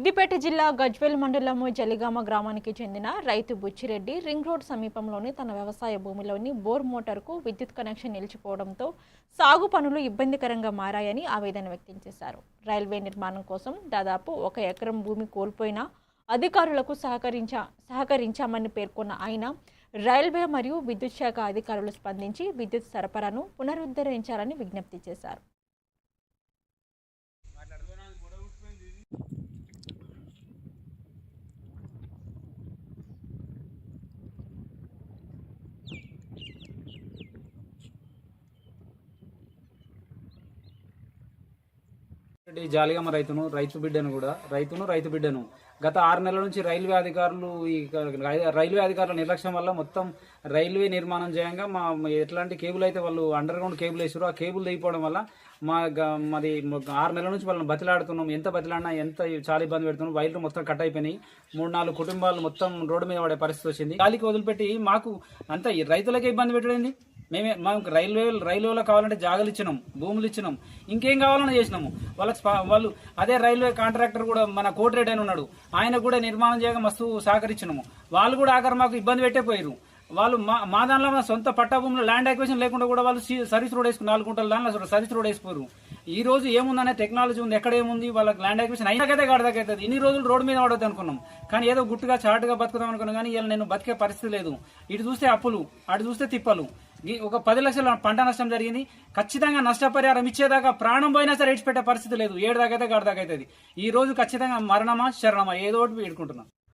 సిద్దిపేట జిల్లా గజ్వేల్ మండలం జలిగామ గ్రామానికి చెందిన రైతు బుచ్చిరెడ్డి రింగ్ రోడ్ సమీపంలోని తన వ్యవసాయ భూమిలోని బోర్ మోటార్కు విద్యుత్ కనెక్షన్ నిలిచిపోవడంతో సాగు పనులు ఇబ్బందికరంగా మారాయని ఆవేదన వ్యక్తం చేశారు. రైల్వే నిర్మాణం కోసం దాదాపు 1 ఎకరం భూమి కోల్పోయిన అధికారులకు సహకరించామని పేర్కొన్న ఆయన రైల్వే మరియు విద్యుత్ శాఖ అధికారులు స్పందించి విద్యుత్ సరఫరాను పునరుద్ధరించాలని విజ్ఞప్తి చేశారు. జాలిగామ రైతు బిడ్డను గత 6 నెలల నుంచి రైల్వే అధికారుల నిర్లక్ష్యం వల్ల మొత్తం రైల్వే నిర్మాణం చేయంగా ఎట్లాంటి కేబుల్ అయితే వాళ్ళు అండర్ గ్రౌండ్ కేబుల్ వేసారో ఆ కేబుల్ తెగిపోవడం వల్ల మాది 6 నెలల నుంచి వాళ్ళని బతిలాడుతున్నాం. ఎంత బతిలాడినా చాలా ఇబ్బంది పెడుతున్నాం. వైర్లు మొత్తం కట్ అయిపోయినాయి. 3-4 కుటుంబాలు మొత్తం రోడ్డు మీద పడే పరిస్థితి వచ్చింది. గాలికి వదిలిపెట్టి మాకు అంతా రైతులకే ఇబ్బంది పెట్టింది. మాకు రైల్వేలో కావాలంటే జాగలు ఇచ్చినాం, భూములు ఇచ్చినాం, ఇంకేం కావాలని చేసినాము. వాళ్ళు అదే రైల్వే కాంట్రాక్టర్ కూడా మన కోటిరెడ్డి అని ఉన్నాడు, ఆయన కూడా నిర్మాణం చేయగా మస్తు సహకరించినాము. వాళ్ళు కూడా ఆఖరి మాకు ఇబ్బంది పెట్టేపోయారు. వాళ్ళు మా దానిలో మన సొంత పట్టా భూములు ల్యాండ్ అక్విజిషన్ లేకుండా కూడా వాళ్ళు సర్వీస్ రోడ్ వేసుకుని 4 గుంటల దానిలో సర్వీస్ రోడ్ వేసిపోయారు. ఈ రోజు ఏముందనే టెక్నాలజీ ఉంది, ఎక్కడ ఏముంది, వాళ్ళకి ల్యాండ్ అక్విజిషన్ అయినాకైతే గడదకైతుంది. ఇన్ని రోజులు రోడ్డు మీద పడొద్దు అనుకున్నాం, కానీ ఏదో గుట్టుగా చాటుగా బతుకుదాం అనుకున్నాం. కానీ ఇలా నేను బతికే పరిస్థితి లేదు. ఇటు చూస్తే అప్పులు, అటు చూస్తే తిప్పలు. ఒక 10 లక్షల పంట నష్టం జరిగింది. ఖచ్చితంగా నష్టపరిహారం ఇచ్చేదాకా ప్రాణం పోయినా సరే ఇడిచిపెట్టే పరిస్థితి లేదు. 7 దాకైతే గడదాకైతుంది. ఈ రోజు ఖచ్చితంగా మరణమా శరణమా ఏదో ఒకటి వేడుకుంటున్నాం.